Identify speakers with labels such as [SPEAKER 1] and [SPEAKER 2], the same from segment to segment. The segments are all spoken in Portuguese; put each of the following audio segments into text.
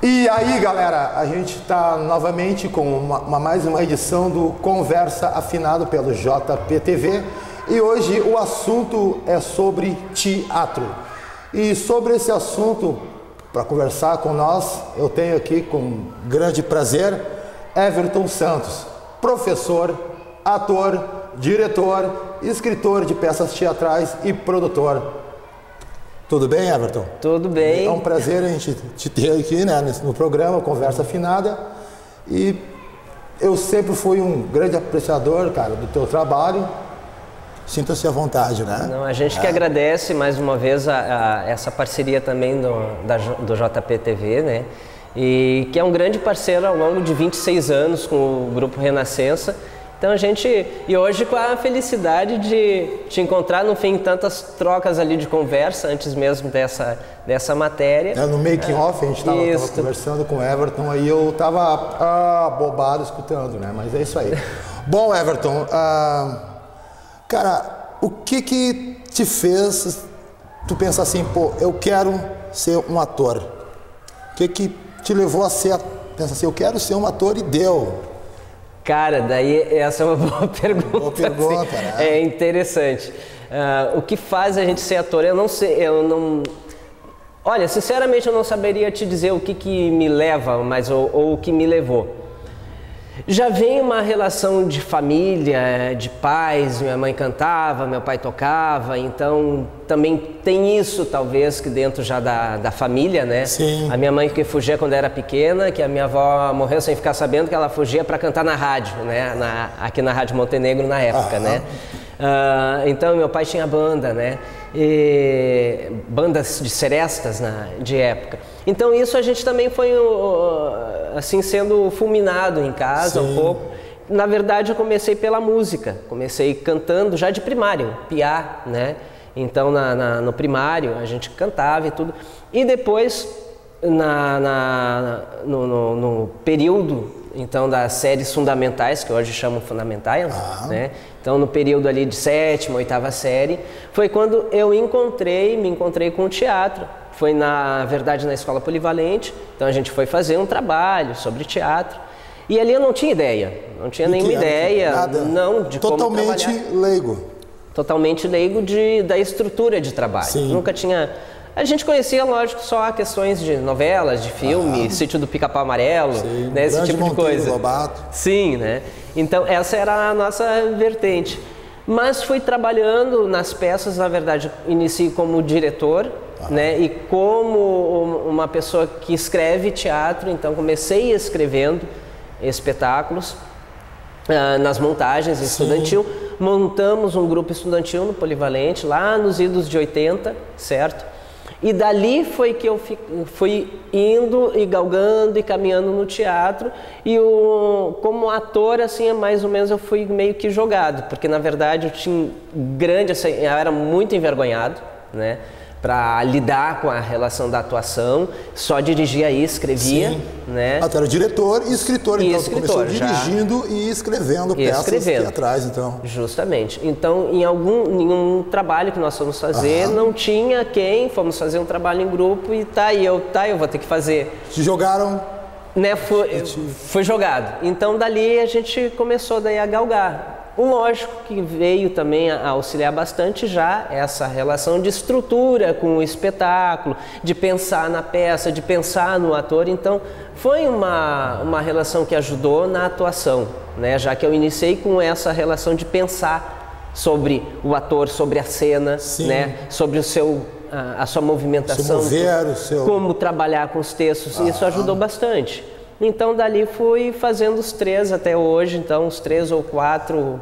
[SPEAKER 1] E aí, galera, a gente está novamente com mais uma edição do Conversa Afinado pelo JPTV e hoje o assunto é sobre teatro. E sobre esse assunto, para conversar com nós, eu tenho aqui com grande prazer Everton Santos, professor, ator, diretor, escritor de peças teatrais e produtor. Tudo bem, Everton?
[SPEAKER 2] Tudo bem.
[SPEAKER 1] É um prazer a gente te ter aqui, né, no programa Conversa Afinada. E eu sempre fui um grande apreciador, cara, do teu trabalho. Sinta-se à vontade, né?
[SPEAKER 2] Não, a gente que agradece mais uma vez essa parceria também do JPTV, né? E que é um grande parceiro ao longo de 26 anos com o Grupo Renascença. Então e hoje com a felicidade de te encontrar, no fim, tantas trocas ali de conversa, antes mesmo dessa matéria.
[SPEAKER 1] No making off a gente estava conversando com o Everton, aí eu estava bobado escutando, né? Mas é isso aí. Bom, Everton, cara, o que te fez tu pensar assim, pô, eu quero ser um ator? O que te levou a pensar assim, eu quero ser um ator e deu?
[SPEAKER 2] Cara, daí essa é uma boa pergunta.
[SPEAKER 1] Boa pergunta,
[SPEAKER 2] assim,
[SPEAKER 1] né?
[SPEAKER 2] É interessante. O que faz a gente ser ator? Eu não sei, Olha, sinceramente eu não saberia te dizer o que me leva, mas ou o que me levou. Já vem uma relação de família, de pais, minha mãe cantava, meu pai tocava, então também tem isso talvez que dentro já da família, né?
[SPEAKER 1] Sim.
[SPEAKER 2] A minha mãe que fugia quando era pequena, que a minha avó morreu sem ficar sabendo que ela fugia para cantar na rádio, né? Aqui na Rádio Montenegro na época, né? Então meu pai tinha banda, né? Bandas de serestas de época. Então isso a gente também foi assim sendo fulminado em casa. Sim. Um pouco. Na verdade eu comecei pela música, comecei cantando já de primário, piá, né? Então no primário a gente cantava e tudo. E depois no período então das séries fundamentais, que hoje chamam fundamentais, né? Então no período ali de 7ª, 8ª série, foi quando eu me encontrei com o teatro. Foi na verdade na Escola Polivalente, então a gente foi fazer um trabalho sobre teatro. E ali eu não tinha ideia, não tinha nenhuma ideia,
[SPEAKER 1] nada.
[SPEAKER 2] Não, de
[SPEAKER 1] totalmente
[SPEAKER 2] como trabalhar.
[SPEAKER 1] Leigo.
[SPEAKER 2] Totalmente leigo da estrutura de trabalho.
[SPEAKER 1] Sim.
[SPEAKER 2] Nunca tinha... A gente conhecia, lógico, só questões de novelas, de filme, Sítio do Pica-Pau Amarelo,
[SPEAKER 1] sim,
[SPEAKER 2] né, esse tipo de coisa.
[SPEAKER 1] Lobato.
[SPEAKER 2] Sim, né? Então essa era a nossa vertente. Mas fui trabalhando nas peças, na verdade, iniciei como diretor, né, e como uma pessoa que escreve teatro, então comecei escrevendo espetáculos nas montagens estudantil. Montamos um grupo estudantil no Polivalente, lá nos idos de 80, certo? E dali foi que eu fui indo e galgando e caminhando no teatro e como ator, assim, mais ou menos eu fui meio que jogado, porque na verdade eu tinha assim, eu era muito envergonhado, né, para lidar com a relação da atuação, só dirigia e escrevia. Sim. Né?
[SPEAKER 1] Tu era diretor e escritor, então tu começou
[SPEAKER 2] já
[SPEAKER 1] dirigindo e escrevendo peças teatrais, então.
[SPEAKER 2] Justamente. Então, em um trabalho que nós fomos fazer, não tinha fomos fazer um trabalho em grupo e eu vou ter que fazer.
[SPEAKER 1] Te jogaram?
[SPEAKER 2] Né, foi jogado. Então, dali a gente começou daí a galgar. Lógico que veio também a auxiliar bastante já essa relação de estrutura com o espetáculo, de pensar na peça, de pensar no ator. Então, foi uma relação que ajudou na atuação, né? Já que eu iniciei com essa relação de pensar sobre o ator, sobre a cena, né? Sobre a sua movimentação, como trabalhar com os textos. Isso ajudou bastante. Então, dali fui fazendo os 3 até hoje, então, os 3 ou 4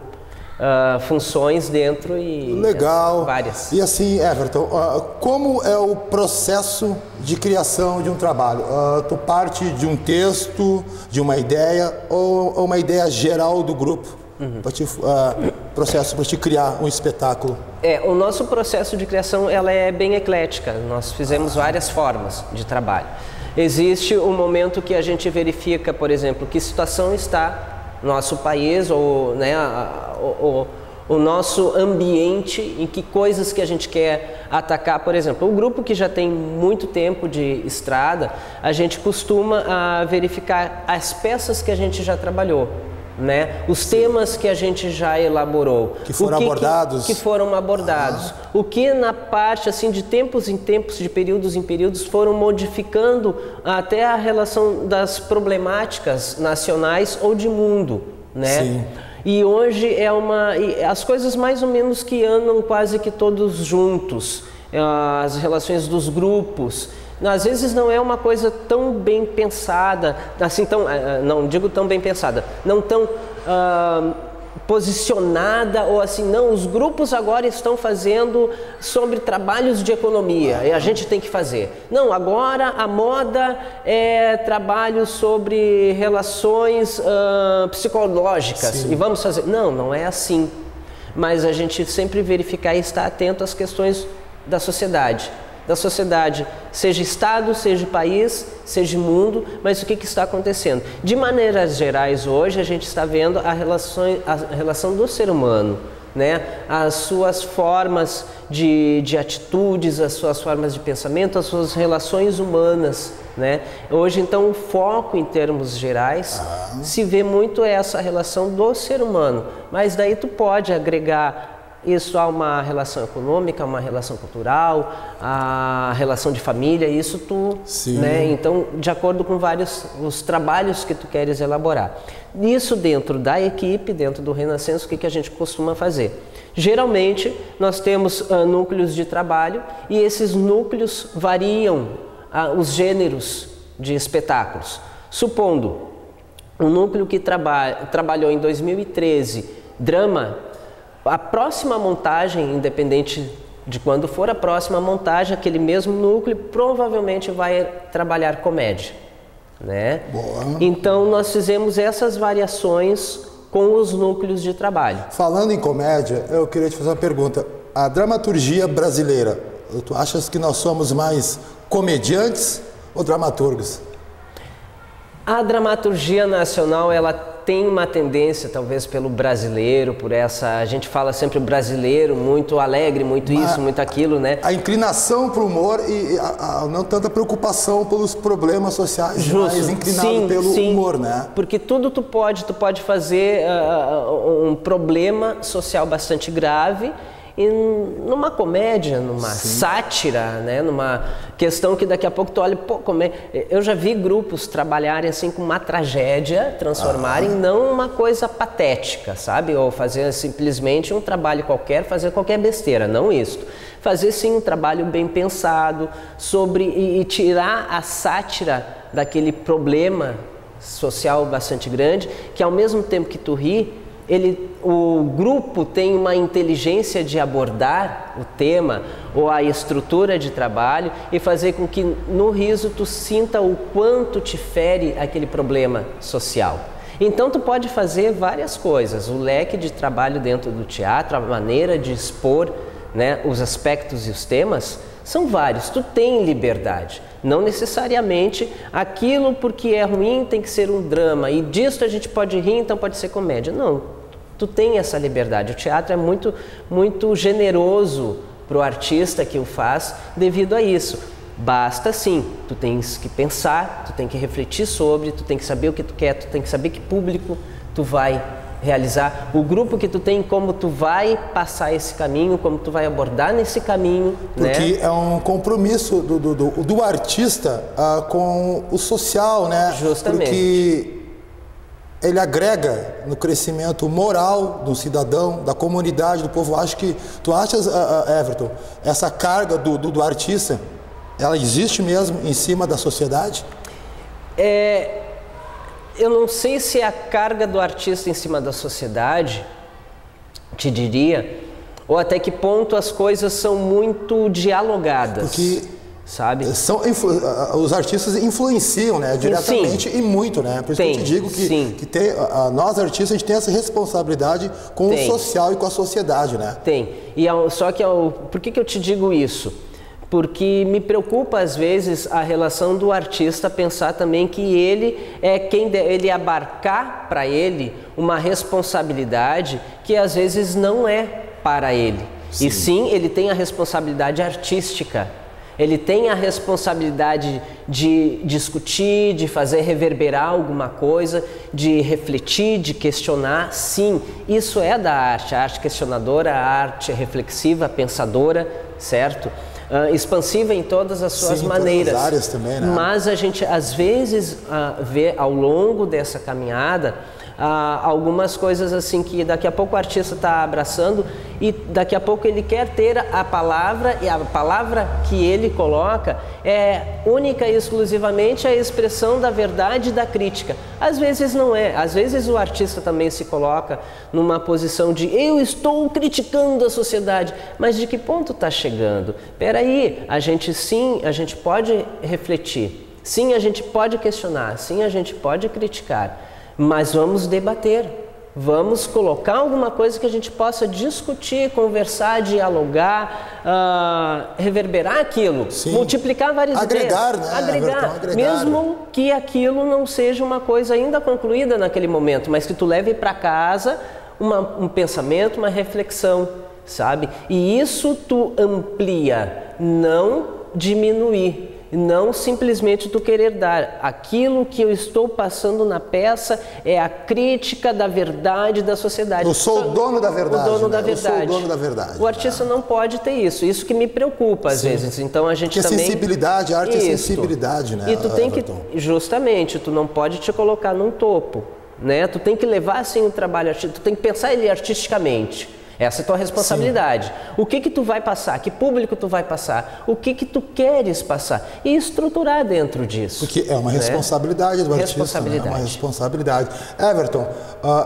[SPEAKER 2] funções dentro e
[SPEAKER 1] legal.
[SPEAKER 2] Várias.
[SPEAKER 1] E assim, Everton, como é o processo de criação de um trabalho? Tu parte de um texto, de uma ideia ou uma ideia geral do grupo? Processo para te criar um espetáculo?
[SPEAKER 2] O nosso processo de criação ela é bem eclética, nós fizemos várias formas de trabalho. Existe um momento que a gente verifica, por exemplo, que situação está nosso país ou, né, o nosso ambiente, em que coisas que a gente quer atacar. Por exemplo, um grupo que já tem muito tempo de estrada, a gente costuma verificar as peças que a gente já trabalhou, né? Os temas que a gente já elaborou,
[SPEAKER 1] que foram abordados,
[SPEAKER 2] que foram abordados, o que na parte assim de tempos em tempos, de períodos em períodos, foram modificando até a relação das problemáticas nacionais ou de mundo, né?
[SPEAKER 1] Sim.
[SPEAKER 2] E hoje as coisas mais ou menos que andam quase que todos juntos, as relações dos grupos. Às vezes não é uma coisa tão bem pensada, assim, não digo tão bem pensada, não tão posicionada, ou assim, não, os grupos agora estão fazendo sobre trabalhos de economia e a gente tem que fazer. Não, agora a moda é trabalho sobre relações psicológicas. Sim. E vamos fazer. Não, não é assim. Mas a gente sempre verificar e estar atento às questões da sociedade, seja Estado, seja país, seja mundo, mas o que está acontecendo? De maneiras gerais, hoje a gente está vendo a relação do ser humano, né? As suas formas de atitudes, as suas formas de pensamento, as suas relações humanas, né? Hoje, então, o foco em termos gerais se vê muito essa relação do ser humano, mas daí tu pode agregar isso a uma relação econômica, uma relação cultural, a relação de família, isso tu, né? Então, de acordo com os trabalhos que tu queres elaborar. Isso dentro da equipe, dentro do Renascença, o que a gente costuma fazer? Geralmente, nós temos núcleos de trabalho e esses núcleos variam os gêneros de espetáculos. Supondo, um núcleo que trabalhou em 2013 drama, a próxima montagem, independente de quando for a próxima montagem, aquele mesmo núcleo provavelmente vai trabalhar comédia, né?
[SPEAKER 1] Boa.
[SPEAKER 2] Então nós fizemos essas variações com os núcleos de trabalho.
[SPEAKER 1] Falando em comédia, eu queria te fazer uma pergunta. A dramaturgia brasileira, tu achas que nós somos mais comediantes ou dramaturgos?
[SPEAKER 2] A dramaturgia nacional, ela tem uma tendência, talvez pelo brasileiro, a gente fala sempre o brasileiro, muito alegre, muito isso, muito aquilo, né?
[SPEAKER 1] A inclinação para o humor e não tanta preocupação pelos problemas sociais, mas inclinado pelo humor, né?
[SPEAKER 2] Porque tudo tu pode fazer um problema social bastante grave e numa comédia, numa sátira, né? Numa questão que daqui a pouco tu olha, eu já vi grupos trabalharem assim com uma tragédia, transformarem não uma coisa patética, sabe? Ou fazer simplesmente um trabalho qualquer, fazer qualquer besteira, não isso. Fazer sim um trabalho bem pensado e tirar a sátira daquele problema social bastante grande, que ao mesmo tempo que tu ri, o grupo tem uma inteligência de abordar o tema ou a estrutura de trabalho e fazer com que no riso tu sinta o quanto te fere aquele problema social. Então tu pode fazer várias coisas, o leque de trabalho dentro do teatro, a maneira de expor, né, os aspectos e os temas são vários, tu tem liberdade. Não necessariamente aquilo porque é ruim tem que ser um drama e disso a gente pode rir, então pode ser comédia. Não, tu tem essa liberdade. O teatro é muito, muito generoso para o artista que o faz devido a isso. Basta sim, tu tens que pensar, tu tem que refletir sobre, tu tem que saber o que tu quer, tu tem que saber que público tu vai realizar, o grupo que tu tem, como tu vai passar esse caminho, como tu vai abordar nesse caminho.
[SPEAKER 1] Porque
[SPEAKER 2] né?
[SPEAKER 1] É um compromisso do artista com o social, né?
[SPEAKER 2] Justamente.
[SPEAKER 1] Porque ele agrega no crescimento moral do cidadão, da comunidade, do povo. Acho que, tu achas, Everton, essa carga do artista, ela existe mesmo em cima da sociedade?
[SPEAKER 2] Eu não sei se é a carga do artista em cima da sociedade, te diria, ou até que ponto as coisas são muito dialogadas.
[SPEAKER 1] Porque
[SPEAKER 2] sabe?
[SPEAKER 1] Os artistas influenciam, né, diretamente e muito, né? Por isso que eu te digo que nós artistas a gente tem essa responsabilidade com o social e com a sociedade, né?
[SPEAKER 2] Tem. Por que eu te digo isso? porque me preocupa às vezes a relação do artista pensar também que ele é quem ele abarcar para ele uma responsabilidade que às vezes não é para ele. Sim. E sim, ele tem a responsabilidade artística. Ele tem a responsabilidade de discutir, de fazer reverberar alguma coisa, de refletir, de questionar. Sim, isso é da arte. A arte questionadora, a arte reflexiva, pensadora, certo? Expansiva em todas as suas maneiras.
[SPEAKER 1] Em todas as áreas também, né?
[SPEAKER 2] Mas a gente às vezes vê ao longo dessa caminhada algumas coisas assim que daqui a pouco o artista está abraçando e daqui a pouco ele quer ter a palavra, e a palavra que ele coloca é única e exclusivamente a expressão da verdade e da crítica. Às vezes não é, às vezes o artista também se coloca numa posição de eu estou criticando a sociedade, mas de que ponto está chegando? Peraí, a gente pode refletir, sim, a gente pode questionar, sim, a gente pode criticar, mas vamos debater, vamos colocar alguma coisa que a gente possa discutir, conversar, dialogar, reverberar aquilo, sim, multiplicar várias
[SPEAKER 1] agregar,
[SPEAKER 2] ideias,
[SPEAKER 1] né?
[SPEAKER 2] agregar, mesmo que aquilo não seja uma coisa ainda concluída naquele momento, mas que tu leve para casa um pensamento, uma reflexão, sabe? E isso tu amplia, não diminuir. Não simplesmente tu querer dar. Aquilo que eu estou passando na peça é a crítica da verdade da sociedade.
[SPEAKER 1] Eu sou o dono da verdade.
[SPEAKER 2] O dono da verdade.
[SPEAKER 1] Eu sou o dono da verdade.
[SPEAKER 2] O artista não pode ter isso. Isso que me preocupa às vezes. Então a gente também...
[SPEAKER 1] sensibilidade, a arte é sensibilidade, né?
[SPEAKER 2] E tu tem que... Justamente, tu não pode te colocar num topo, né? Tu tem que levar assim o trabalho artístico, tu tem que pensar ele artisticamente. Essa é a tua responsabilidade. Sim. O que tu vai passar? Que público tu vai passar? O que tu queres passar? E estruturar dentro disso.
[SPEAKER 1] Porque é uma responsabilidade do artista, né? É uma responsabilidade. Everton,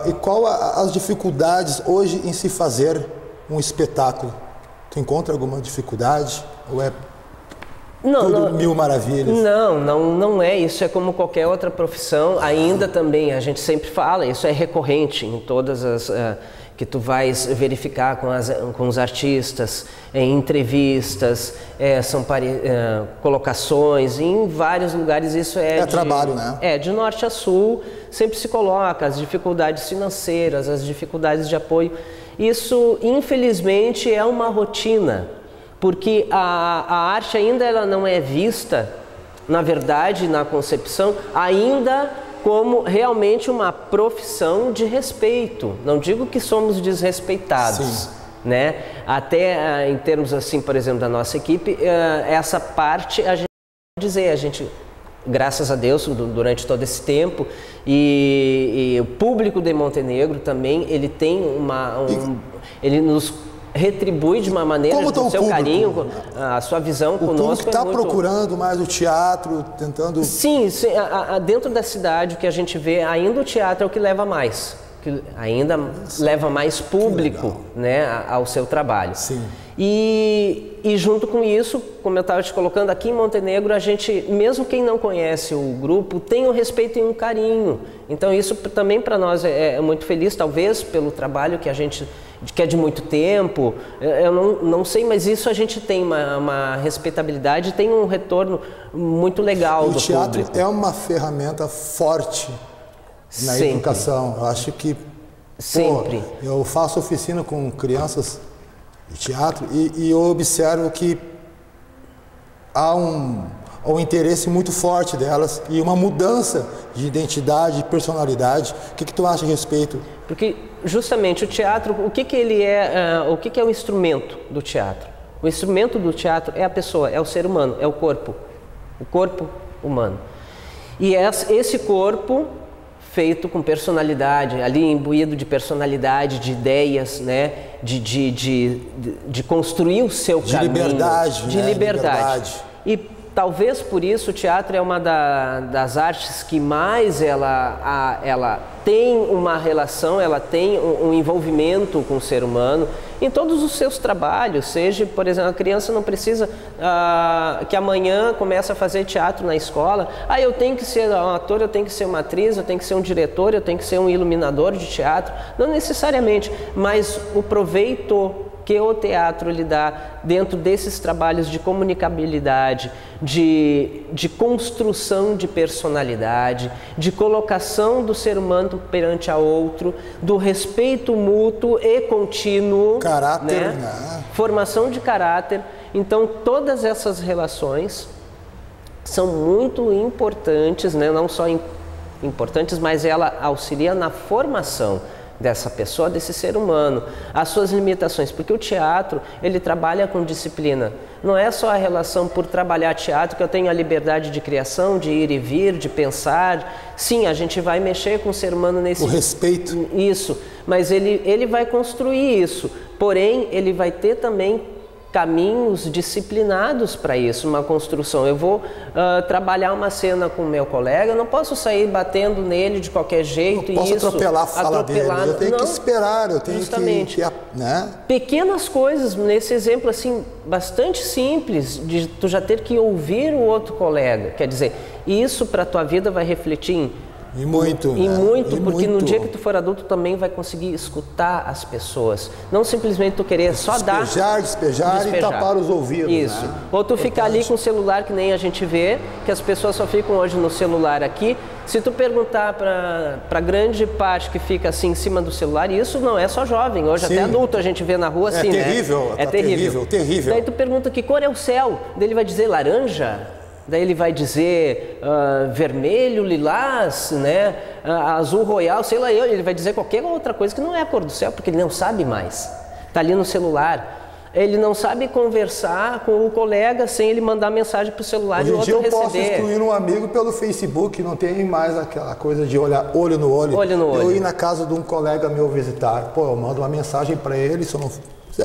[SPEAKER 1] e qual as dificuldades hoje em se fazer um espetáculo? Tu encontra alguma dificuldade? Ou é tudo mil maravilhas?
[SPEAKER 2] Não é. Isso é como qualquer outra profissão. Ainda também, a gente sempre fala, isso é recorrente em todas as... que tu vais verificar com os artistas, em entrevistas, colocações, em vários lugares isso
[SPEAKER 1] trabalho, né?
[SPEAKER 2] De norte a sul, sempre se coloca as dificuldades financeiras, as dificuldades de apoio. Isso, infelizmente, é uma rotina, porque a arte ainda ela não é vista, na verdade, na concepção, ainda como realmente uma profissão de respeito. Não digo que somos desrespeitados, sim, né? Até em termos assim, por exemplo, da nossa equipe, essa parte a gente pode dizer, a gente, graças a Deus, durante todo esse tempo, e o público de Montenegro também, ele tem ele nos retribui de uma maneira, com o seu carinho, a sua visão conosco. O público
[SPEAKER 1] está procurando mais o teatro, tentando...
[SPEAKER 2] Sim, dentro da cidade o que a gente vê, ainda o teatro é o que leva mais, que ainda leva mais público, né, ao seu trabalho.
[SPEAKER 1] Sim.
[SPEAKER 2] E junto com isso, como eu estava te colocando, aqui em Montenegro, a gente, mesmo quem não conhece o grupo, tem um respeito e um carinho. Então isso também para nós é muito feliz, talvez pelo trabalho que a gente... que é de muito tempo, eu não sei, mas isso a gente tem uma respeitabilidade, tem um retorno muito legal do público. O teatro
[SPEAKER 1] é uma ferramenta forte na educação. Eu acho que sempre. Eu faço oficina com crianças de teatro e eu observo que há um interesse muito forte delas e uma mudança de identidade, de personalidade. O que tu acha a respeito?
[SPEAKER 2] Porque justamente o teatro, o que ele é, o que é o instrumento do teatro? O instrumento do teatro é a pessoa, é o ser humano, é o corpo humano. E esse corpo feito com personalidade, ali imbuído de personalidade, de ideias, né? de construir o seu caminho. De liberdade. E talvez por isso o teatro é uma das artes que mais ela tem uma relação, ela tem um envolvimento com o ser humano em todos os seus trabalhos. Seja, por exemplo, a criança não precisa que amanhã comece a fazer teatro na escola. Eu tenho que ser um ator, eu tenho que ser uma atriz, eu tenho que ser um diretor, eu tenho que ser um iluminador de teatro. Não necessariamente, mas o proveito que o teatro lhe dá dentro desses trabalhos de comunicabilidade, de construção de personalidade, de colocação do ser humano perante a outro, do respeito mútuo e contínuo,
[SPEAKER 1] caráter,
[SPEAKER 2] né? Formação de caráter. Então, todas essas relações são muito importantes, né? Não só importantes, mas ela auxilia na formação dessa pessoa, desse ser humano, as suas limitações, porque o teatro, ele trabalha com disciplina. Não é só a relação por trabalhar teatro que eu tenho a liberdade de criação, de ir e vir, de pensar. Sim, a gente vai mexer com o ser humano nesse...
[SPEAKER 1] O respeito.
[SPEAKER 2] Isso, mas ele vai construir isso, porém, ele vai ter também caminhos disciplinados para isso, uma construção. Eu vou trabalhar uma cena com o meu colega, eu não posso sair batendo nele de qualquer jeito.
[SPEAKER 1] Não posso atropelar a fala dele, eu tenho que esperar, eu tenho que... Né?
[SPEAKER 2] Pequenas coisas, nesse exemplo assim, bastante simples, de tu já ter que ouvir o outro colega, quer dizer, isso para a tua vida vai refletir
[SPEAKER 1] em muito,
[SPEAKER 2] porque no dia que tu for adulto também vai conseguir escutar as pessoas, não simplesmente tu querer só
[SPEAKER 1] despejar e tapar os ouvidos.
[SPEAKER 2] Isso.
[SPEAKER 1] Né?
[SPEAKER 2] Ou tu ficar ali com o celular, que nem a gente vê, que as pessoas só ficam hoje no celular aqui. Se tu perguntar para grande parte que fica assim em cima do celular, isso não é só jovem, hoje até adulto a gente vê na rua assim,
[SPEAKER 1] terrível,
[SPEAKER 2] né? É terrível,
[SPEAKER 1] terrível.
[SPEAKER 2] Daí tu pergunta que cor é o céu, daí ele vai dizer laranja. Daí ele vai dizer vermelho, lilás, né? Azul royal, sei lá, ele vai dizer qualquer outra coisa que não é a cor do céu, porque ele não sabe mais. Está ali no celular. Ele não sabe conversar com o colega sem ele mandar mensagem para o celular e o outro receber.
[SPEAKER 1] Hoje em dia eu posso excluir um amigo pelo Facebook, não tem mais aquela coisa de olhar olho no olho. Eu ir na casa de um colega meu visitar, pô, eu mando uma mensagem para ele, se eu não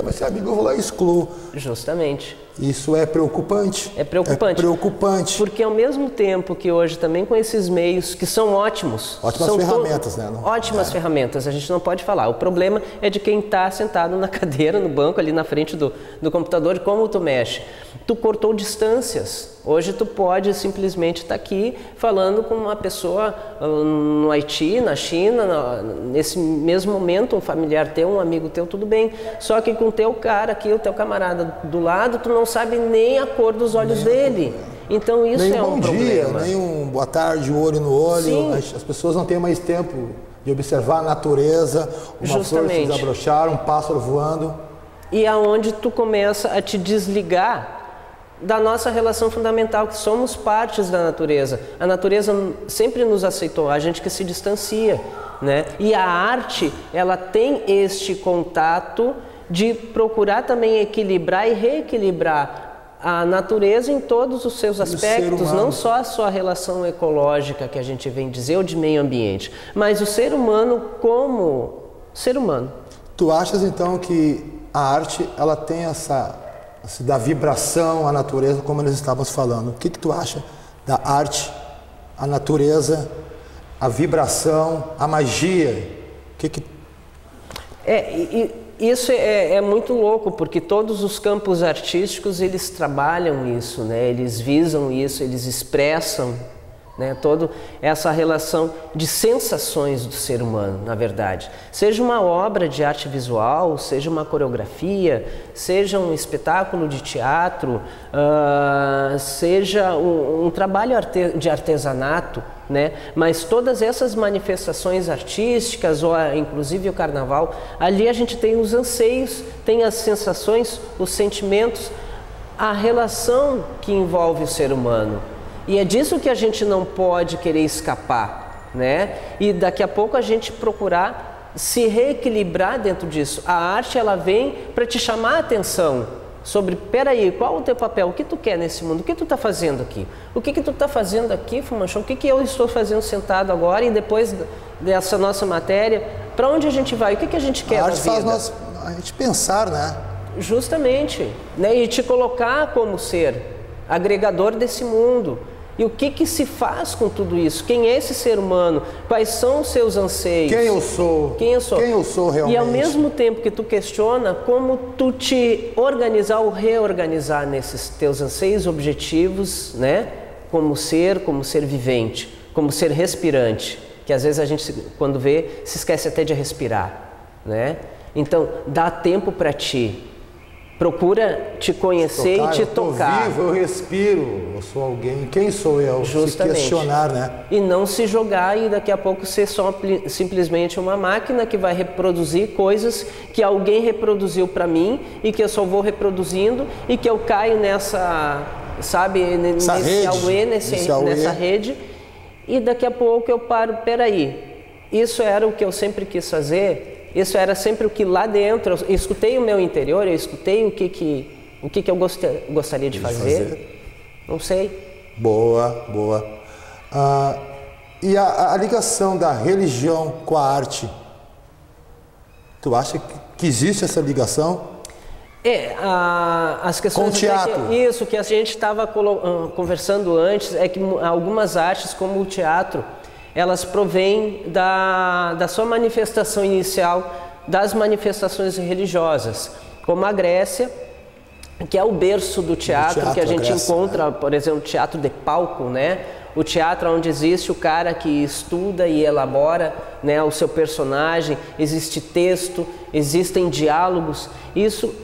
[SPEAKER 1] vai ser amigo, eu vou lá e excluo.
[SPEAKER 2] Justamente.
[SPEAKER 1] Isso é preocupante.
[SPEAKER 2] É preocupante.
[SPEAKER 1] É preocupante.
[SPEAKER 2] Porque ao mesmo tempo que hoje também com esses meios que são ótimos.
[SPEAKER 1] Ótimas ferramentas, né?
[SPEAKER 2] Ótimas ferramentas, a gente não pode falar. O problema é de quem está sentado na cadeira, no banco, ali na frente do computador, como tu mexe. Tu cortou distâncias. Hoje tu pode simplesmente estar aqui falando com uma pessoa no Haiti, na China, nesse mesmo momento, um familiar teu, um amigo teu, tudo bem. Só que com o teu cara aqui, o teu camarada do lado, tu não sabe nem a cor dos olhos dele. Então isso é um problema.
[SPEAKER 1] Nem um boa tarde, olho no olho.
[SPEAKER 2] Sim.
[SPEAKER 1] As pessoas não têm mais tempo de observar a natureza, uma flor se desabrochar, um pássaro voando.
[SPEAKER 2] E aonde tu começa a te desligar da nossa relação fundamental, que somos partes da natureza. A natureza sempre nos aceitou, a gente que se distancia, né? E a arte, ela tem este contato de procurar também equilibrar e reequilibrar a natureza em todos os seus aspectos, não só a sua relação ecológica, que a gente vem dizer, ou de meio ambiente, mas o ser humano como ser humano.
[SPEAKER 1] Tu achas então que a arte, ela tem da vibração à natureza, como nós estávamos falando? O que tu acha da arte, a natureza, a vibração, a magia?
[SPEAKER 2] Isso é muito louco, porque todos os campos artísticos, eles trabalham isso, né? Eles visam isso, eles expressam, né? Toda essa relação de sensações do ser humano, na verdade. Seja uma obra de arte visual, seja uma coreografia, seja um espetáculo de teatro, seja um trabalho de artesanato, né? Mas todas essas manifestações artísticas, ou inclusive o carnaval, ali a gente tem os anseios, tem as sensações, os sentimentos, a relação que envolve o ser humano. E é disso que a gente não pode querer escapar, né? E daqui a pouco a gente procurar se reequilibrar dentro disso. A arte, ela vem para te chamar a atenção sobre, peraí, qual o teu papel? O que tu quer nesse mundo? O que tu está fazendo aqui? O que tu está fazendo aqui, Fumanchão? O que eu estou fazendo sentado agora? E depois dessa nossa matéria, para onde a gente vai? O que a gente quer
[SPEAKER 1] na
[SPEAKER 2] vida?
[SPEAKER 1] A arte faz a gente pensar, né?
[SPEAKER 2] Justamente, né? E te colocar como ser agregador desse mundo. E o que se faz com tudo isso? Quem é esse ser humano? Quais são os seus anseios?
[SPEAKER 1] Quem eu sou?
[SPEAKER 2] Quem eu sou?
[SPEAKER 1] Quem eu sou realmente?
[SPEAKER 2] E ao mesmo tempo que tu questiona, como tu te organizar ou reorganizar nesses teus anseios, objetivos, né? Como ser vivente, como ser respirante. Que às vezes a gente, quando vê, se esquece até de respirar, né? Então, dá tempo para ti. procura te conhecer e te tocar.
[SPEAKER 1] Eu vivo, eu respiro, eu sou alguém. Quem sou eu?
[SPEAKER 2] Justamente.
[SPEAKER 1] Se questionar, né?
[SPEAKER 2] E não se jogar e daqui a pouco ser só simplesmente uma máquina que vai reproduzir coisas que alguém reproduziu para mim e que eu só vou reproduzindo e que eu caio nessa, sabe, nessa rede e daqui a pouco eu paro, peraí, isso era o que eu sempre quis fazer. Isso era sempre o que lá dentro, eu escutei o meu interior, eu escutei o que eu gostaria de fazer. Não sei.
[SPEAKER 1] Boa, boa. E a ligação da religião com a arte, tu acha que existe essa ligação?
[SPEAKER 2] As questões...
[SPEAKER 1] Com o teatro.
[SPEAKER 2] Isso, que a gente estava conversando antes, é que algumas artes, como o teatro, elas provêm da sua manifestação inicial, das manifestações religiosas, como a Grécia, que é o berço do teatro que a gente encontra, por exemplo, o teatro de palco, né? O teatro onde existe o cara que estuda e elabora, né, o seu personagem, existe texto, existem diálogos. Isso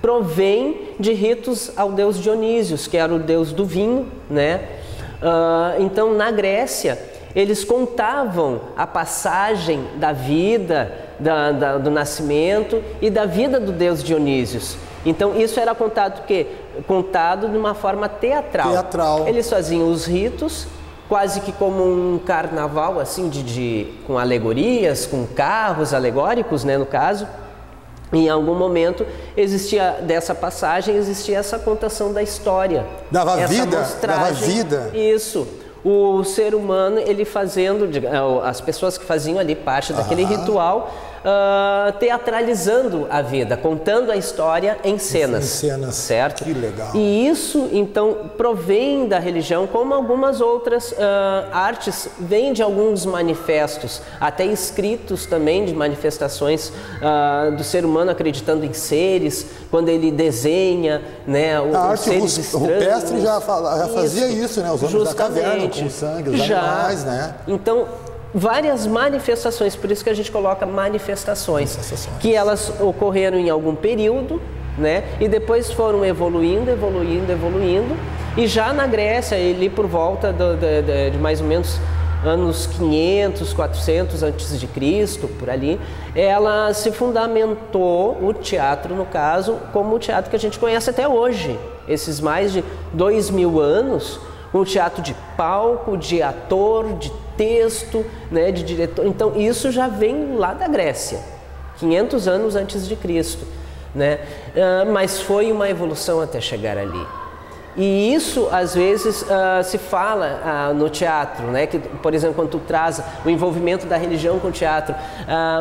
[SPEAKER 2] provém de ritos ao deus Dionísios, que era o deus do vinho, né? Então, na Grécia, eles contavam a passagem da vida, do nascimento e da vida do deus Dionísios. Então isso era contado contado de uma forma teatral. Eles faziam os ritos quase que como um carnaval, assim, com alegorias, com carros alegóricos, né, no caso. Em algum momento existia dessa passagem, existia essa contação da história.
[SPEAKER 1] Dava vida.
[SPEAKER 2] Isso. O ser humano, ele fazendo, as pessoas que faziam ali parte daquele ritual, teatralizando a vida, contando a história em cenas. Certo?
[SPEAKER 1] Que legal.
[SPEAKER 2] E isso, então, provém da religião, como algumas outras artes, vêm de alguns manifestos, até escritos também de manifestações do ser humano acreditando em seres, quando ele desenha, né,
[SPEAKER 1] a arte rupestre já fazia isso, né? Os homens da caverna, com sangue, os animais, né?
[SPEAKER 2] Então, várias manifestações, por isso que a gente coloca manifestações, que elas ocorreram em algum período, né? E depois foram evoluindo, e já na Grécia, ali por volta de mais ou menos anos 500, 400 antes de Cristo, por ali, ela se fundamentou, o teatro no caso, como o teatro que a gente conhece até hoje. Esses mais de 2000 anos, um teatro de palco, de ator, de texto, né, de diretor. Então isso já vem lá da Grécia, 500 anos antes de Cristo, né? Mas foi uma evolução até chegar ali. E isso, às vezes, se fala no teatro, né? Que, por exemplo, quando tu traz o envolvimento da religião com o teatro,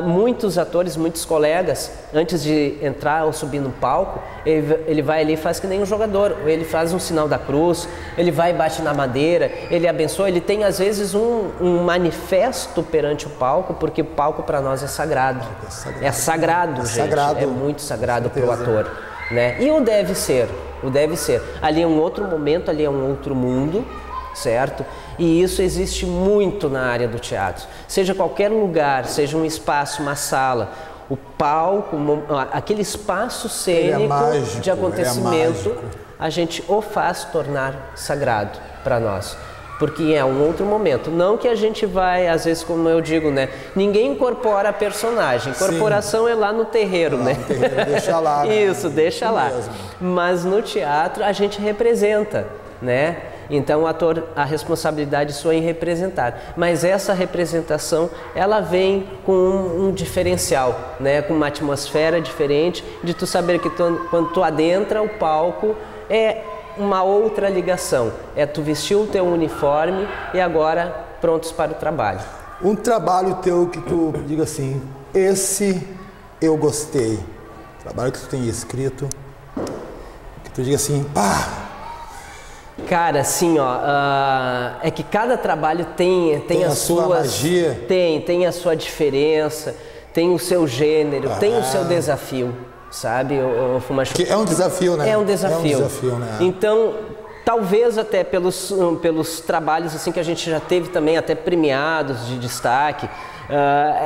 [SPEAKER 2] muitos atores, muitos colegas, antes de entrar ou subir no palco, ele vai ali e faz que nem um jogador, ele faz um sinal da cruz, ele vai e bate na madeira, ele abençoa, ele tem, às vezes, um manifesto perante o palco, porque o palco para nós é sagrado. É sagrado, gente. Sagrado. É muito sagrado para o ator, né? E o deve ser. Ali é um outro momento, ali é um outro mundo, certo? E isso existe muito na área do teatro. Seja qualquer lugar, seja um espaço, uma sala, o palco, aquele espaço cênico de acontecimento, a gente o faz tornar sagrado para nós. Porque é um outro momento. Não que a gente vai, às vezes, como eu digo, né? Ninguém incorpora personagem. Incorporação é lá no terreiro, né?
[SPEAKER 1] No terreiro, deixa lá.
[SPEAKER 2] Isso, deixa lá. Mesmo. Mas no teatro a gente representa, né? Então o ator, a responsabilidade sua é em representar. Mas essa representação, ela vem com um diferencial, né? Com uma atmosfera diferente, de tu saber que quando tu adentra o palco, é uma outra ligação, é tu vestir o teu uniforme e agora prontos para o trabalho.
[SPEAKER 1] Um trabalho teu que tu diga assim, esse eu gostei, trabalho que tu tem escrito, que tu diga assim, pá!
[SPEAKER 2] Cara, assim, ó, é que cada trabalho tem a sua magia, tem a sua diferença, tem o seu gênero, tem o seu desafio. Sabe, o Fumachu?
[SPEAKER 1] Que é um desafio, né?
[SPEAKER 2] É um desafio,
[SPEAKER 1] né?
[SPEAKER 2] Então, talvez até pelos trabalhos assim que a gente já teve também, até premiados de destaque,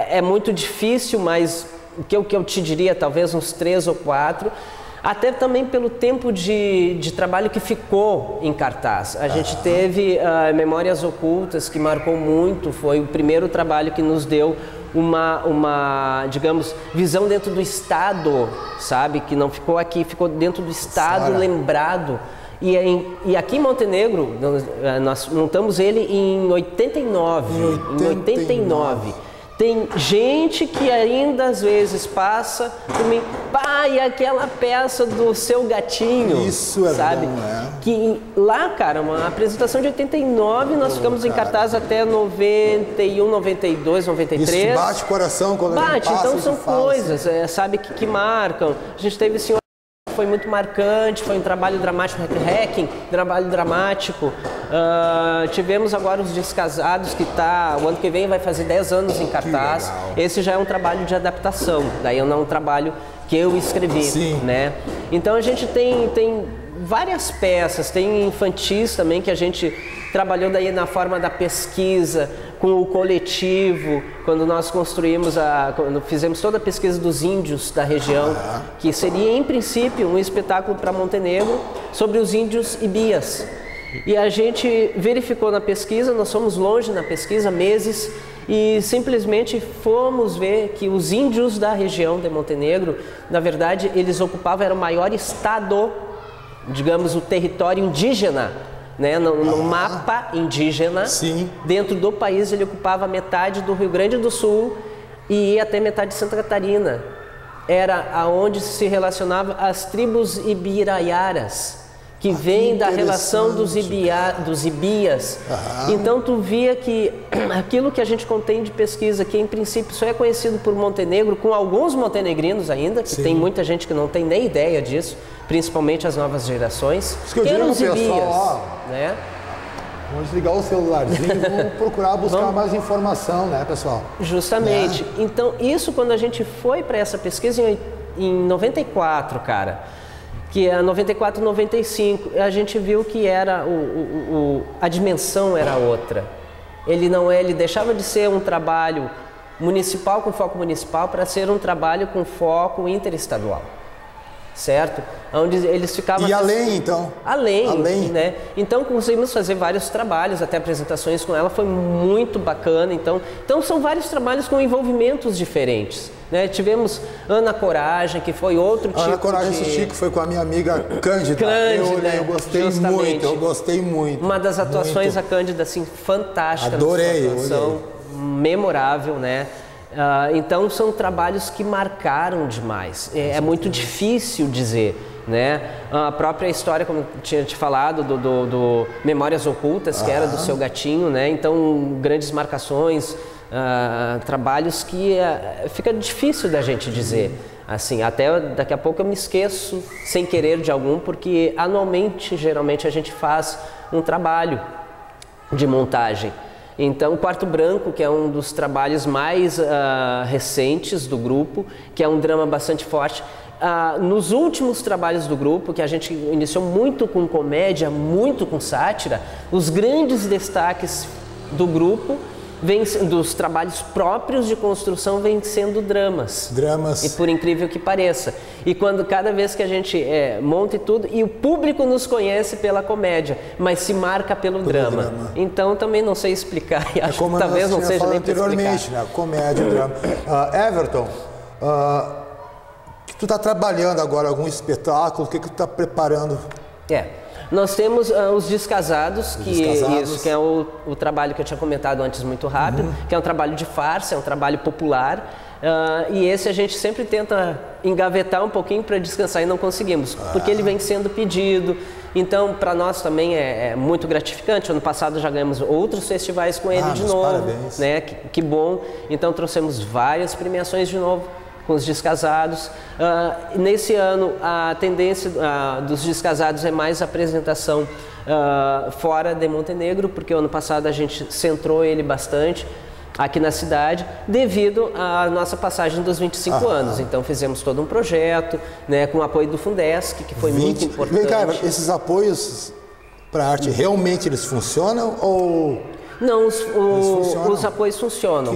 [SPEAKER 2] é muito difícil, mas o que eu te diria, talvez uns 3 ou 4, Até também pelo tempo de trabalho que ficou em cartaz. A gente teve Memórias Ocultas, que marcou muito, foi o primeiro trabalho que nos deu uma, digamos, visão dentro do Estado, sabe? Que não ficou aqui, ficou dentro do Estado, lembrado. E aqui em Montenegro, nós montamos ele em 89. Em 89. Tem gente que ainda às vezes passa por mim, pai, aquela peça do Seu Gatinho.
[SPEAKER 1] Isso é
[SPEAKER 2] sabe?
[SPEAKER 1] Bom, é.
[SPEAKER 2] Que lá, cara, uma apresentação de 89, nós ficamos em cartaz até 91, 92, 93.
[SPEAKER 1] Isso bate o coração quando a gente passa,
[SPEAKER 2] então são coisas, sabe, que marcam. A gente teve assim, foi muito marcante, foi um trabalho dramático, trabalho dramático. Tivemos agora os Descasados, que o ano que vem vai fazer 10 anos em cartaz. Esse já é um trabalho de adaptação, daí não é um trabalho que eu escrevi, né? Então a gente tem várias peças, tem infantis também que a gente trabalhou daí na forma da pesquisa, com o coletivo, quando nós quando fizemos toda a pesquisa dos índios da região, que seria em princípio um espetáculo para Montenegro sobre os índios ibias. E a gente verificou na pesquisa, nós fomos longe na pesquisa, meses, e simplesmente fomos ver que os índios da região de Montenegro, na verdade, eles ocupavam, era o maior estado, digamos, o território indígena, né? No mapa indígena, dentro do país, ele ocupava metade do Rio Grande do Sul e ia até metade de Santa Catarina. Era aonde se relacionava as tribos ibiraiaras, que vem da relação dos ibias. Então tu via que aquilo que a gente contém de pesquisa, que em princípio só é conhecido por Montenegro, com alguns montenegrinos ainda, que tem muita gente que não tem nem ideia disso, principalmente as novas gerações.
[SPEAKER 1] Que eram os ibias,
[SPEAKER 2] né?
[SPEAKER 1] Vamos desligar o celularzinho e vamos procurar buscar mais informação, né, pessoal?
[SPEAKER 2] Justamente. Então, isso quando a gente foi para essa pesquisa em 94, cara, que é 94, 95, a gente viu que era a dimensão era outra. Ele deixava de ser um trabalho municipal com foco municipal para ser um trabalho com foco interestadual. Certo? Onde eles ficavam...
[SPEAKER 1] E além, então?
[SPEAKER 2] Além, né? Então, conseguimos fazer vários trabalhos, até apresentações com ela, foi muito bacana. Então são vários trabalhos com envolvimentos diferentes, né? Tivemos Ana Coragem, que foi outro tipo de...
[SPEAKER 1] Ana Coragem assisti, que foi com a minha amiga Cândida. Eu gostei muito.
[SPEAKER 2] Uma das atuações, a Cândida, assim, fantástica.
[SPEAKER 1] Adorei.
[SPEAKER 2] Atuação, memorável, né? Então são trabalhos que marcaram demais, é muito difícil dizer, né? A própria história, como eu tinha te falado, do Memórias Ocultas, que era do Seu Gatinho, né? Então grandes marcações, trabalhos que fica difícil da gente dizer, assim, até daqui a pouco eu me esqueço sem querer de algum, porque anualmente, geralmente a gente faz um trabalho de montagem. Então, o Quarto Branco, que é um dos trabalhos mais recentes do grupo, que é um drama bastante forte. Nos últimos trabalhos do grupo, que a gente iniciou muito com comédia, muito com sátira, os grandes destaques do grupo, dos trabalhos próprios de construção, vêm sendo dramas. E por incrível que pareça. E cada vez que a gente monta e tudo, e o público nos conhece pela comédia, mas se marca pelo drama. Então também não sei explicar, e acho que talvez não seja nem para explicar.
[SPEAKER 1] Né? Comédia, drama. Everton, tu está trabalhando agora algum espetáculo? O que tu está preparando?
[SPEAKER 2] Nós temos os Descasados, que é o trabalho que eu tinha comentado antes muito rápido, que é um trabalho de farsa, é um trabalho popular, e esse a gente sempre tenta engavetar um pouquinho para descansar e não conseguimos, porque ele vem sendo pedido. Então, para nós também é muito gratificante. Ano passado já ganhamos outros festivais com ele de novo,
[SPEAKER 1] parabéns.
[SPEAKER 2] Né? Que bom. Então, trouxemos várias premiações de novo com os Descasados. Nesse ano, a tendência dos Descasados é mais apresentação fora de Montenegro, porque o ano passado a gente centrou ele bastante aqui na cidade, devido à nossa passagem dos 25 anos. Então fizemos todo um projeto, né, com o apoio do Fundesc, que foi muito importante.
[SPEAKER 1] Vem cá, esses apoios para a arte, realmente eles funcionam ou...
[SPEAKER 2] Não, os apoios funcionam,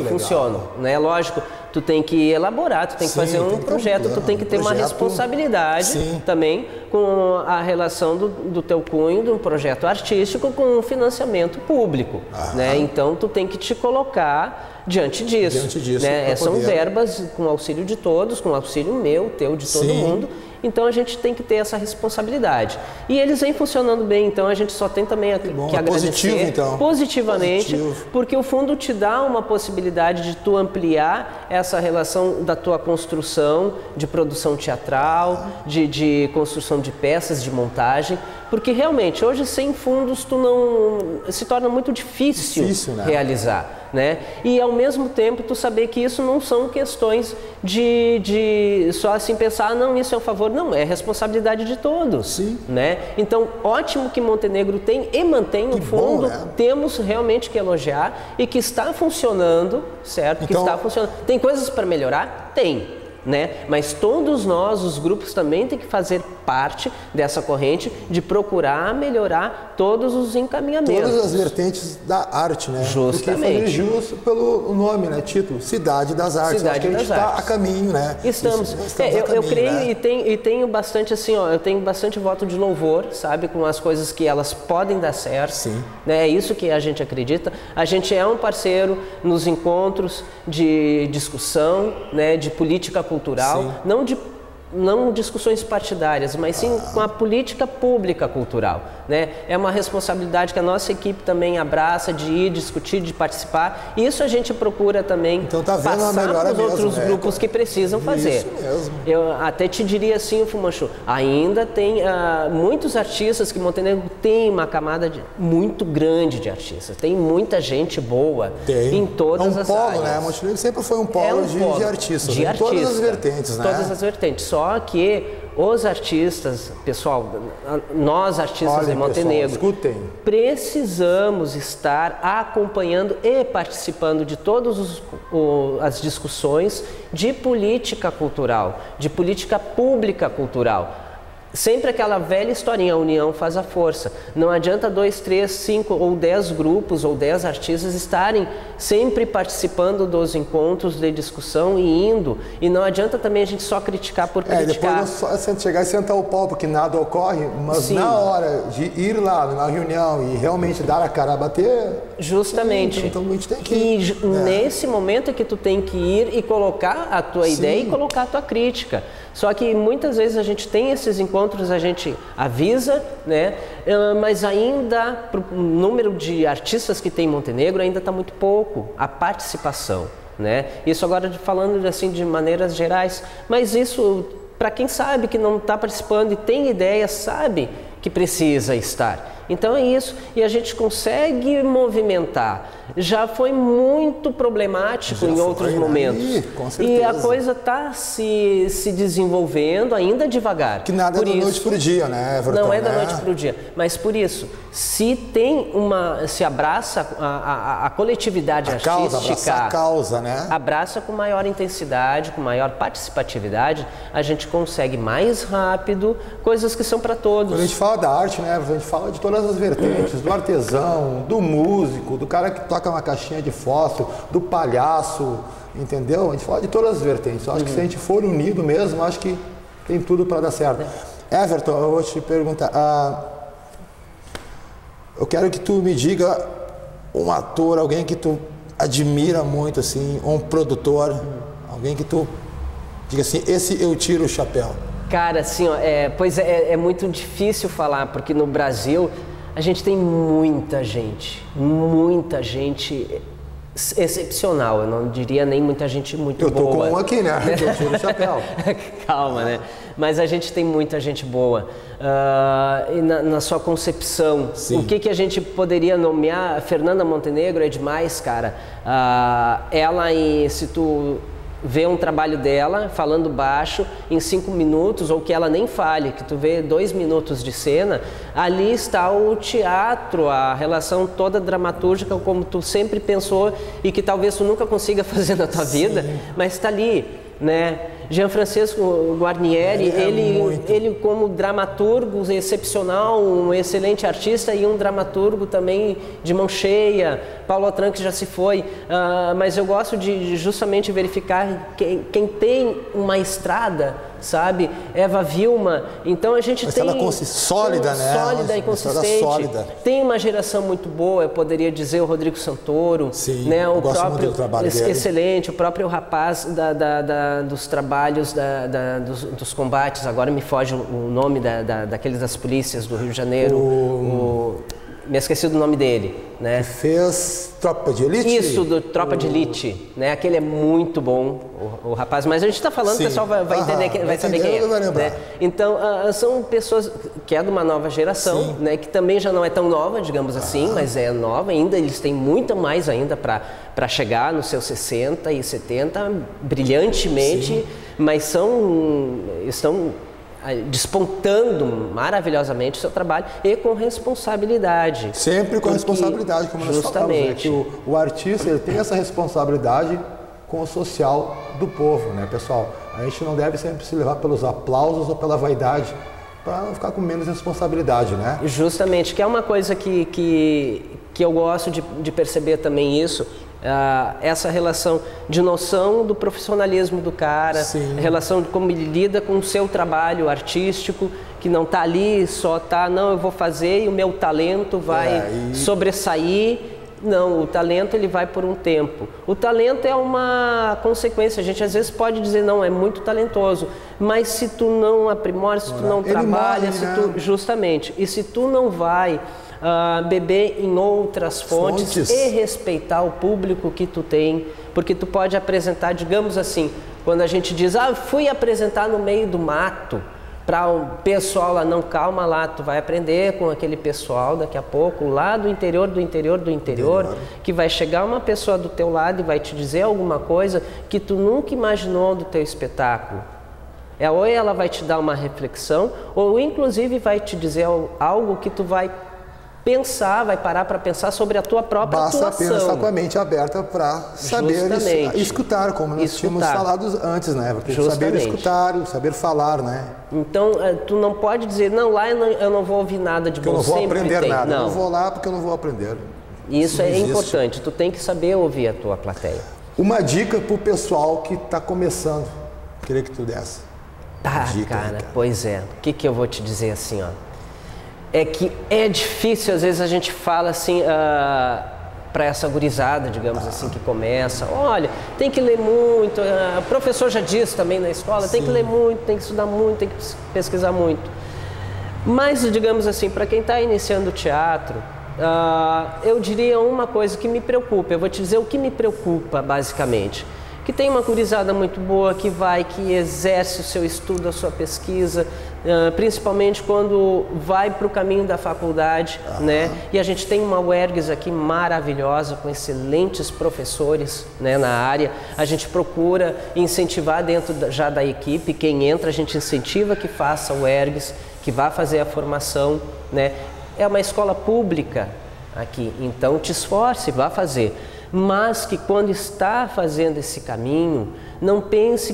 [SPEAKER 2] né? Lógico, tu tem que elaborar, tu tem que fazer um projeto, tu tem que ter uma responsabilidade também com a relação do teu cunho de um projeto artístico com um financiamento público, né? Então tu tem que te colocar diante disso, né? São verbas com auxílio de todos, com auxílio meu, teu, de todo mundo. Então a gente tem que ter essa responsabilidade. E eles vêm funcionando bem, então a gente só tem também que agradecer positivamente, porque o fundo te dá uma possibilidade de tu ampliar essa relação da tua construção, de produção teatral, de construção de peças, de montagem, porque realmente hoje sem fundos tu não se torna muito difícil né? realizar. Né? E ao mesmo tempo tu saber que isso não são questões de só assim pensar, não, isso é um favor, não, é responsabilidade de todos, né? Então, ótimo que Montenegro tem e mantém o fundo, temos realmente que elogiar e que está funcionando, certo? Então, que está funcionando. Tem coisas para melhorar? Tem. Né? Mas todos nós, os grupos, também tem que fazer parte dessa corrente de procurar melhorar todos os encaminhamentos.
[SPEAKER 1] Todas as vertentes da arte, né?
[SPEAKER 2] Justamente.
[SPEAKER 1] Porque justo pelo nome, né? Título, Cidade das Artes.
[SPEAKER 2] Cidade
[SPEAKER 1] Acho que a gente está a caminho, né?
[SPEAKER 2] Estamos. Eu creio, né? e tenho bastante assim, ó, eu tenho bastante voto de louvor, sabe? Com as coisas que elas podem dar certo. Né? É isso que a gente acredita. A gente é um parceiro nos encontros de discussão, né? De política cultural, não discussões partidárias, mas sim com a política pública cultural, né? É uma responsabilidade que a nossa equipe também abraça de ir discutir, de participar. Isso a gente procura também passar para os outros grupos que precisam fazer.
[SPEAKER 1] Isso mesmo.
[SPEAKER 2] Eu até te diria assim, Fumanchu, ainda tem muitos artistas que Montenegro tem uma camada muito grande de artistas, tem muita gente boa em todas as áreas.
[SPEAKER 1] Né? Montenegro sempre foi um polo de artistas, em todas as vertentes, né?
[SPEAKER 2] Todas as vertentes. Só que os artistas, pessoal, nós artistas de Montenegro,
[SPEAKER 1] escutem,
[SPEAKER 2] precisamos estar acompanhando e participando de todas as discussões de política cultural, de política pública cultural. Sempre aquela velha historinha, a união faz a força. Não adianta 2, 3, 5 ou 10 grupos ou 10 artistas estarem sempre participando dos encontros de discussão e indo. E não adianta também a gente só criticar por criticar.
[SPEAKER 1] Depois só chegar e sentar o pau porque nada ocorre, mas na hora de ir lá na reunião e realmente dar a cara a bater...
[SPEAKER 2] Justamente.
[SPEAKER 1] Então a gente tem que ir.
[SPEAKER 2] E nesse momento é que tu tem que ir e colocar a tua ideia e colocar a tua crítica. Só que muitas vezes a gente tem esses encontros, a gente avisa, né? Mas ainda, o número de artistas que tem em Montenegro ainda está muito pouco, a participação, né? Isso agora falando assim de maneiras gerais, mas isso para quem sabe que não está participando e tem ideia, sabe que precisa estar. Então é isso, e a gente consegue movimentar. Já foi muito problemático em outros momentos.
[SPEAKER 1] Com certeza.
[SPEAKER 2] E a coisa está se desenvolvendo ainda devagar.
[SPEAKER 1] Que nada é da noite para o dia, né, Everton?
[SPEAKER 2] Não é da noite para o dia. Mas por isso, se abraça a coletividade artística,
[SPEAKER 1] a causa, né?
[SPEAKER 2] Abraça com maior intensidade, com maior participatividade, a gente consegue mais rápido coisas que são para todos.
[SPEAKER 1] Quando a gente fala da arte, né, a gente fala de todas as vertentes, do artesão, do músico, do cara que toca uma caixinha de fósforo, do palhaço, entendeu? A gente fala de todas as vertentes. Eu acho que se a gente for unido mesmo, acho que tem tudo para dar certo. Everton, eu vou te perguntar, eu quero que tu me diga um ator, alguém que tu admira muito, assim, um produtor, alguém que tu diga assim, esse eu tiro o chapéu. Cara, assim, ó,
[SPEAKER 2] é muito difícil falar, porque no Brasil a gente tem muita gente excepcional, eu não diria nem muita gente muito boa.
[SPEAKER 1] Eu tô com um aqui, né? Eu tiro o chapéu.
[SPEAKER 2] Calma, né? Mas a gente tem muita gente boa. E na sua concepção, o que a gente poderia nomear? Fernanda Montenegro é demais, cara. Se tu vê um trabalho dela falando baixo em 5 minutos, ou que ela nem fale, que tu vê 2 minutos de cena, ali está o teatro, a relação toda dramatúrgica como tu sempre pensou e que talvez tu nunca consiga fazer na tua vida, mas está ali, né? Gianfrancesco Guarnieri, ele como dramaturgo excepcional, um excelente artista e um dramaturgo também de mão cheia. Paulo Autran, que já se foi, mas eu gosto de justamente verificar quem tem uma estrada, sabe? Eva Vilma. Então a gente tem
[SPEAKER 1] sólida, né?
[SPEAKER 2] Sólida e consistente.
[SPEAKER 1] Sólida.
[SPEAKER 2] Tem uma geração muito boa, eu poderia dizer o Rodrigo Santoro,
[SPEAKER 1] sim,
[SPEAKER 2] né? O
[SPEAKER 1] gosto
[SPEAKER 2] próprio
[SPEAKER 1] muito do trabalho dele.
[SPEAKER 2] Excelente, o próprio rapaz dos trabalhos dos combates. Agora me foge o nome daqueles das polícias do Rio de Janeiro. Me esqueci do nome dele, né?
[SPEAKER 1] Que fez Tropa de Elite?
[SPEAKER 2] Isso, do Tropa de Elite, né? Aquele é muito bom, o rapaz. Mas a gente está falando, sim, o pessoal vai entender, vai saber quem é. Né? Então, são pessoas que é de uma nova geração, né? Que também já não é tão nova, digamos assim, mas é nova ainda. Eles têm muito mais ainda para chegar nos seus 60 e 70, brilhantemente, sim, mas estão despontando maravilhosamente o seu trabalho e com responsabilidade.
[SPEAKER 1] Sempre com responsabilidade, como nós falamos, né? Que o artista ele tem essa responsabilidade com o social do povo, né, pessoal? A gente não deve sempre se levar pelos aplausos ou pela vaidade, para não ficar com menos responsabilidade, né?
[SPEAKER 2] Justamente, que é uma coisa que eu gosto de perceber também isso. Essa relação de noção do profissionalismo do cara, a relação de como ele lida com o seu trabalho artístico, que não está ali, só está, não, eu vou fazer e o meu talento vai sobressair. Não, o talento ele vai por um tempo. O talento é uma consequência, a gente às vezes pode dizer, não, é muito talentoso, mas se tu não aprimora, se tu não trabalha, justamente, e se tu não vai beber em outras fontes e respeitar o público que tu tem, porque tu pode apresentar, digamos assim, quando a gente diz, fui apresentar no meio do mato, para o pessoal lá, não, calma lá, tu vai aprender com aquele pessoal daqui a pouco, lá do interior, que vai chegar uma pessoa do teu lado e vai te dizer alguma coisa que tu nunca imaginou do teu espetáculo. Ou ela vai te dar uma reflexão, ou inclusive vai te dizer algo que tu vai pensar, vai parar para pensar sobre a tua própria atuação.
[SPEAKER 1] Basta apenas estar com a mente aberta para saber escutar, como nós tínhamos falado antes, né? Saber escutar, saber falar, né?
[SPEAKER 2] Então, tu não pode dizer, não, lá eu não vou ouvir nada de bom.
[SPEAKER 1] Eu não vou aprender nada, eu não vou lá porque eu não vou aprender.
[SPEAKER 2] Isso é importante, tu tem que saber ouvir a tua plateia.
[SPEAKER 1] Uma dica para o pessoal que está começando, queria que tu desse.
[SPEAKER 2] Cara, pois é, o que eu vou te dizer assim, ó? É que é difícil, às vezes a gente fala assim para essa gurizada, digamos assim, que começa, olha, tem que ler muito, o professor já disse também na escola, tem que ler muito, tem que estudar muito, tem que pesquisar muito. Mas, digamos assim, para quem está iniciando o teatro, eu diria uma coisa que me preocupa, eu vou te dizer o que me preocupa, basicamente. Que tem uma gurizada muito boa, que exerce o seu estudo, a sua pesquisa, principalmente quando vai para o caminho da faculdade, né? E a gente tem uma UERGS aqui maravilhosa, com excelentes professores, né, na área. A gente procura incentivar dentro já da equipe, quem entra, a gente incentiva que faça o UERGS, que vá fazer a formação, né? É uma escola pública aqui, então te esforce, vá fazer. Mas que quando está fazendo esse caminho, não pense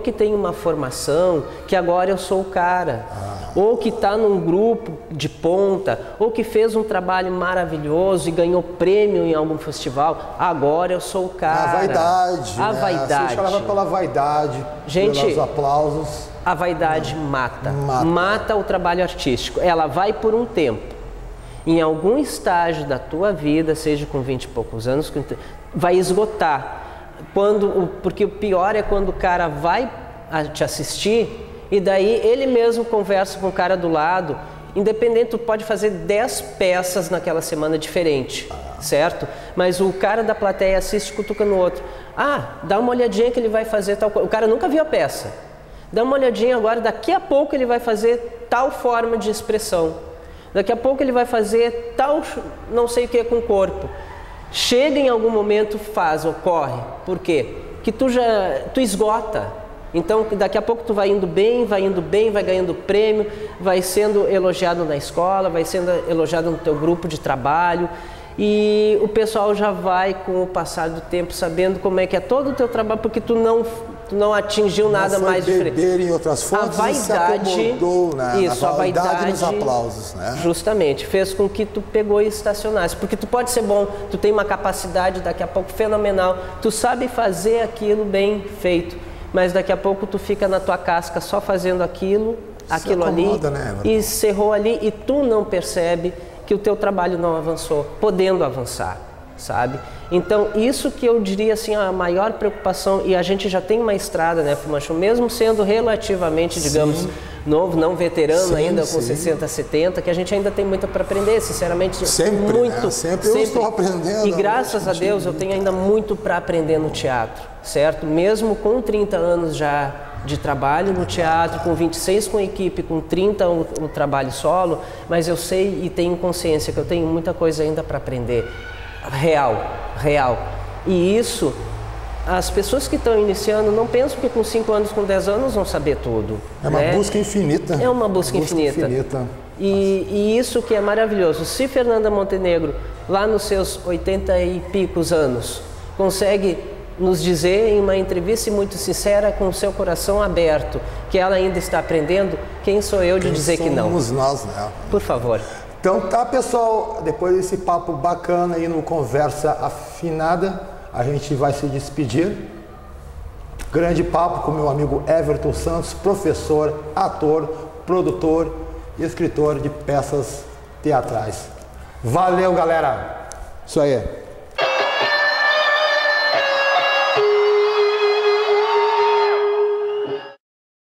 [SPEAKER 2] que tem uma formação, que agora eu sou o cara, ou que está num grupo de ponta, ou que fez um trabalho maravilhoso e ganhou prêmio em algum festival, agora eu sou o cara.
[SPEAKER 1] A vaidade.
[SPEAKER 2] A vaidade.
[SPEAKER 1] Se leva pela vaidade, pelos aplausos.
[SPEAKER 2] A vaidade mata o trabalho artístico. Ela vai por um tempo. Em algum estágio da tua vida, seja com 20 e poucos anos, vai esgotar. Porque o pior é quando o cara vai te assistir e daí ele mesmo conversa com o cara do lado, independente, tu pode fazer 10 peças naquela semana diferente, certo? Mas o cara da plateia assiste, cutuca no outro. Dá uma olhadinha que ele vai fazer tal coisa. O cara nunca viu a peça. Dá uma olhadinha agora, daqui a pouco ele vai fazer tal forma de expressão. Daqui a pouco ele vai fazer tal, não sei o que, com o corpo. Chega em algum momento, ocorre. Por quê? Que tu esgota. Então, daqui a pouco tu vai indo bem, vai ganhando prêmio, vai sendo elogiado na escola, vai sendo elogiado no teu grupo de trabalho. E o pessoal já vai, com o passar do tempo, sabendo como é que é todo o teu trabalho, porque tu não tu não atingiu nada mais diferente.
[SPEAKER 1] Beber em outras fontes,
[SPEAKER 2] a vaidade,
[SPEAKER 1] se acomodou, né?
[SPEAKER 2] Isso,
[SPEAKER 1] a
[SPEAKER 2] vaidade
[SPEAKER 1] nos aplausos, né?
[SPEAKER 2] Justamente, fez com que tu pegou e estacionasse. Porque tu pode ser bom, tu tem uma capacidade daqui a pouco fenomenal, tu sabe fazer aquilo bem feito, mas daqui a pouco tu fica na tua casca só fazendo aquilo
[SPEAKER 1] acomoda,
[SPEAKER 2] ali,
[SPEAKER 1] né,
[SPEAKER 2] e cerrou ali, e tu não percebe que o teu trabalho não avançou, podendo avançar, sabe? Então, isso que eu diria assim, a maior preocupação, e a gente já tem uma estrada, né, Fumanchu, mesmo sendo relativamente, digamos, novo, não veterano ainda, com 60, 70, que a gente ainda tem muito para aprender, sinceramente.
[SPEAKER 1] Sempre,
[SPEAKER 2] muito,
[SPEAKER 1] né? Sempre eu estou aprendendo.
[SPEAKER 2] E graças a Deus eu tenho ainda muito para aprender no teatro, certo? Mesmo com 30 anos já de trabalho no teatro, com 26 com equipe, com 30 o trabalho solo, mas eu sei e tenho consciência que eu tenho muita coisa ainda para aprender. Real. E isso, as pessoas que estão iniciando não pensam que com 5 anos, com 10 anos vão saber tudo.
[SPEAKER 1] É uma busca infinita.
[SPEAKER 2] É uma busca infinita. E isso que é maravilhoso. Se Fernanda Montenegro, lá nos seus 80 e picos anos, consegue nos dizer em uma entrevista muito sincera, com o seu coração aberto, que ela ainda está aprendendo, quem sou eu de dizer que não?
[SPEAKER 1] Somos nós, né?
[SPEAKER 2] Por favor.
[SPEAKER 1] Então tá, pessoal, depois desse papo bacana aí no Conversa Afinada, a gente vai se despedir. Grande papo com meu amigo Everton Santos, professor, ator, produtor e escritor de peças teatrais. Valeu, galera! Isso aí.